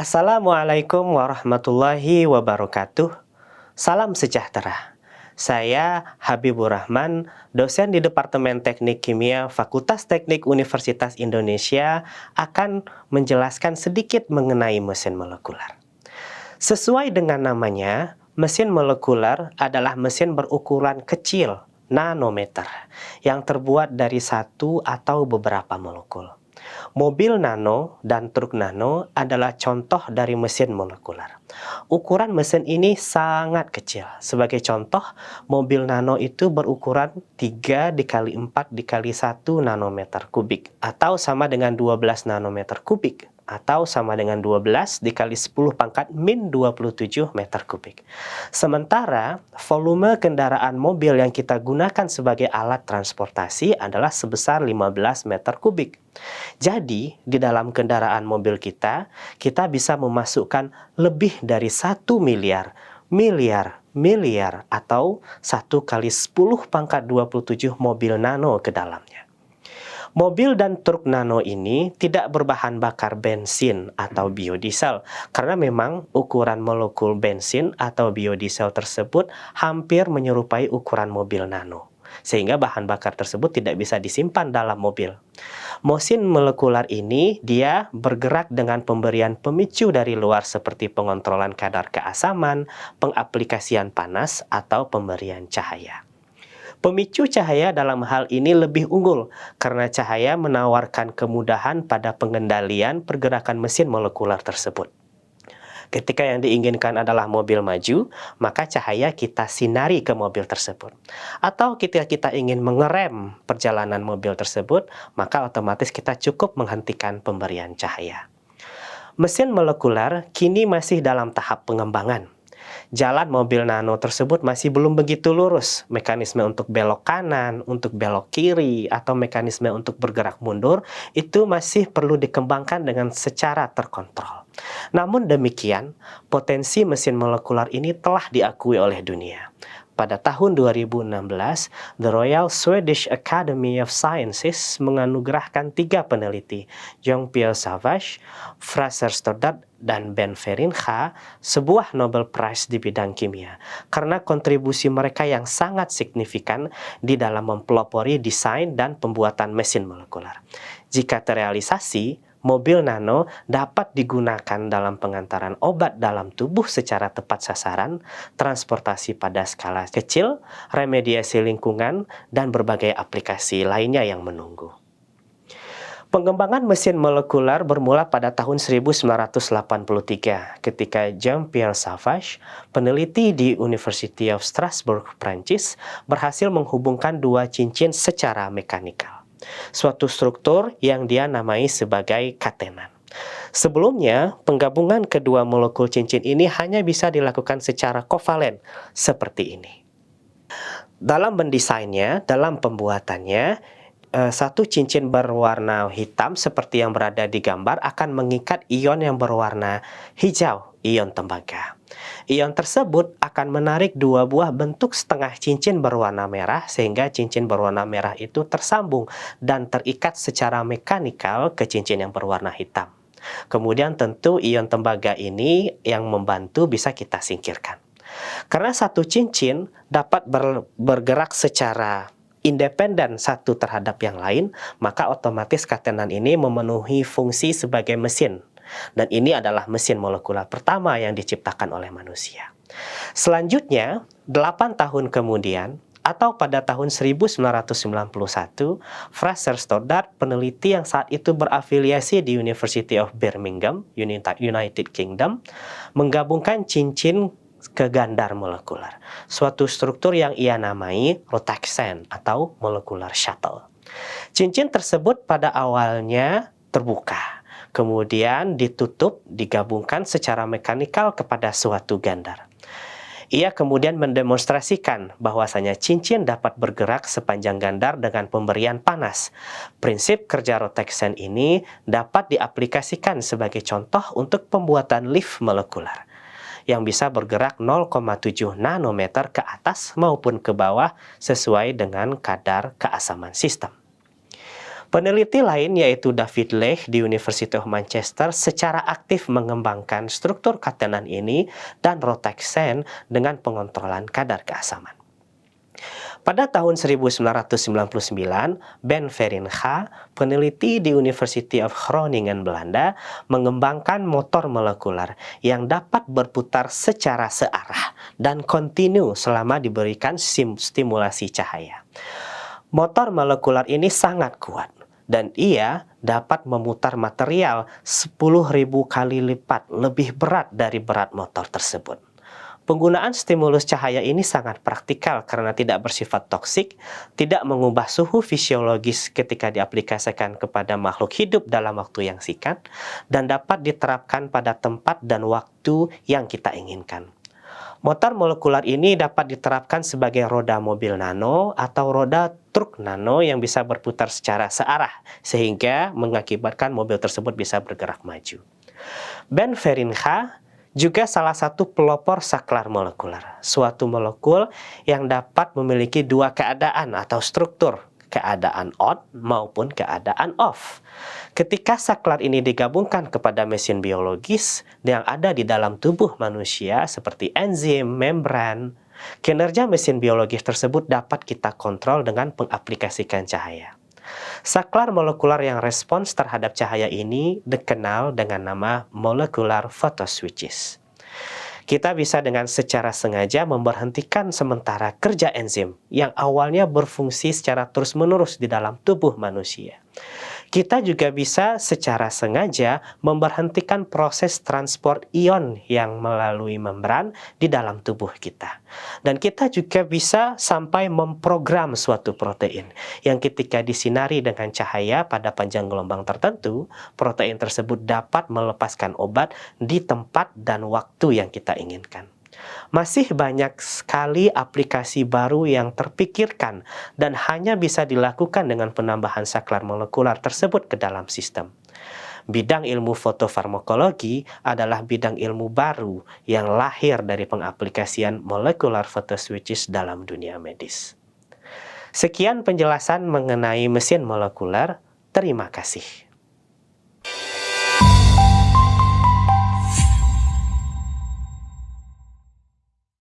Assalamualaikum warahmatullahi wabarakatuh. Salam sejahtera. Saya Habibur Rahman, dosen di Departemen Teknik Kimia Fakultas Teknik Universitas Indonesia, akan menjelaskan sedikit mengenai mesin molekuler. Sesuai dengan namanya, mesin molekuler adalah mesin berukuran kecil, nanometer, yang terbuat dari satu atau beberapa molekul. Mobil nano dan truk nano adalah contoh dari mesin molekuler. Ukuran mesin ini sangat kecil. Sebagai contoh, mobil nano itu berukuran 3 dikali 4 dikali 1 nanometer kubik, atau sama dengan 12 nanometer kubik, atau sama dengan 12 dikali 10 pangkat min 27 meter kubik. Sementara, volume kendaraan mobil yang kita gunakan sebagai alat transportasi adalah sebesar 15 meter kubik. Jadi, di dalam kendaraan mobil kita bisa memasukkan lebih dari 1 miliar atau 1 kali 10 pangkat 27 mobil nano ke dalamnya. Mobil dan truk nano ini tidak berbahan bakar bensin atau biodiesel karena memang ukuran molekul bensin atau biodiesel tersebut hampir menyerupai ukuran mobil nano, sehingga bahan bakar tersebut tidak bisa disimpan dalam mobil. Mesin molekuler ini dia bergerak dengan pemberian pemicu dari luar seperti pengontrolan kadar keasaman, pengaplikasian panas, atau pemberian cahaya. Pemicu cahaya dalam hal ini lebih unggul karena cahaya menawarkan kemudahan pada pengendalian pergerakan mesin molekuler tersebut. Ketika yang diinginkan adalah mobil maju, maka cahaya kita sinari ke mobil tersebut. Atau ketika kita ingin mengerem perjalanan mobil tersebut, maka otomatis kita cukup menghentikan pemberian cahaya. Mesin molekuler kini masih dalam tahap pengembangan. Jalan mobil nano tersebut masih belum begitu lurus. Mekanisme untuk belok kanan, untuk belok kiri, atau mekanisme untuk bergerak mundur itu masih perlu dikembangkan dengan secara terkontrol. Namun demikian, potensi mesin molekuler ini telah diakui oleh dunia. Pada tahun 2016, The Royal Swedish Academy of Sciences menganugerahkan 3 peneliti, Jean-Pierre Sauvage, Fraser Stoddart, dan Ben Feringa, sebuah Nobel Prize di bidang kimia, karena kontribusi mereka yang sangat signifikan di dalam mempelopori desain dan pembuatan mesin molekuler. Jika terrealisasi, mobil nano dapat digunakan dalam pengantaran obat dalam tubuh secara tepat sasaran, transportasi pada skala kecil, remediasi lingkungan, dan berbagai aplikasi lainnya yang menunggu. Pengembangan mesin molekuler bermula pada tahun 1983 ketika Jean-Pierre Sauvage, peneliti di University of Strasbourg, Prancis, berhasil menghubungkan 2 cincin secara mekanikal. Suatu struktur yang dia namai sebagai katenan. Sebelumnya, penggabungan kedua molekul cincin ini hanya bisa dilakukan secara kovalen, seperti ini. Dalam mendesainnya, dalam pembuatannya, satu cincin berwarna hitam seperti yang berada di gambar akan mengikat ion yang berwarna hijau, ion tembaga. Ion tersebut akan menarik 2 buah bentuk setengah cincin berwarna merah sehingga cincin berwarna merah itu tersambung dan terikat secara mekanikal ke cincin yang berwarna hitam. Kemudian tentu ion tembaga ini yang membantu bisa kita singkirkan. Karena satu cincin dapat bergerak secara independen satu terhadap yang lain, maka otomatis katenan ini memenuhi fungsi sebagai mesin. Dan ini adalah mesin molekuler pertama yang diciptakan oleh manusia. Selanjutnya, 8 tahun kemudian, atau pada tahun 1991, Fraser Stoddart, peneliti yang saat itu berafiliasi di University of Birmingham, United Kingdom, menggabungkan cincin ke gandar molekuler, suatu struktur yang ia namai rotaxane atau molecular shuttle. Cincin tersebut pada awalnya terbuka, kemudian ditutup, digabungkan secara mekanikal kepada suatu gandar. Ia kemudian mendemonstrasikan bahwasanya cincin dapat bergerak sepanjang gandar dengan pemberian panas. Prinsip kerja rotaxane ini dapat diaplikasikan sebagai contoh untuk pembuatan lift molekuler yang bisa bergerak 0,7 nanometer ke atas maupun ke bawah sesuai dengan kadar keasaman sistem. Peneliti lain yaitu David Leigh di University of Manchester secara aktif mengembangkan struktur katenan ini dan rotexane dengan pengontrolan kadar keasaman. Pada tahun 1999, Ben Feringa, peneliti di University of Groningen, Belanda, mengembangkan motor molekular yang dapat berputar secara searah dan kontinu selama diberikan stimulasi cahaya. Motor molekular ini sangat kuat dan ia dapat memutar material 10.000 kali lipat lebih berat dari berat motor tersebut. Penggunaan stimulus cahaya ini sangat praktikal karena tidak bersifat toksik, tidak mengubah suhu fisiologis ketika diaplikasikan kepada makhluk hidup dalam waktu yang singkat, dan dapat diterapkan pada tempat dan waktu yang kita inginkan. Motor molekular ini dapat diterapkan sebagai roda mobil nano atau roda truk nano yang bisa berputar secara searah, sehingga mengakibatkan mobil tersebut bisa bergerak maju. Ben Feringa juga salah satu pelopor saklar molekular, suatu molekul yang dapat memiliki dua keadaan atau struktur, keadaan on maupun keadaan off. Ketika saklar ini digabungkan kepada mesin biologis yang ada di dalam tubuh manusia seperti enzim, membran, kinerja mesin biologis tersebut dapat kita kontrol dengan mengaplikasikan cahaya. Saklar molekular yang respons terhadap cahaya ini dikenal dengan nama molecular photoswitches. Kita bisa dengan secara sengaja memberhentikan sementara kerja enzim yang awalnya berfungsi secara terus-menerus di dalam tubuh manusia. Kita juga bisa secara sengaja memberhentikan proses transport ion yang melalui membran di dalam tubuh kita. Dan kita juga bisa sampai memprogram suatu protein yang ketika disinari dengan cahaya pada panjang gelombang tertentu, protein tersebut dapat melepaskan obat di tempat dan waktu yang kita inginkan. Masih banyak sekali aplikasi baru yang terpikirkan dan hanya bisa dilakukan dengan penambahan saklar molekular tersebut ke dalam sistem. Bidang ilmu fotofarmakologi adalah bidang ilmu baru yang lahir dari pengaplikasian molecular photoswitches dalam dunia medis. Sekian penjelasan mengenai mesin molekuler. Terima kasih.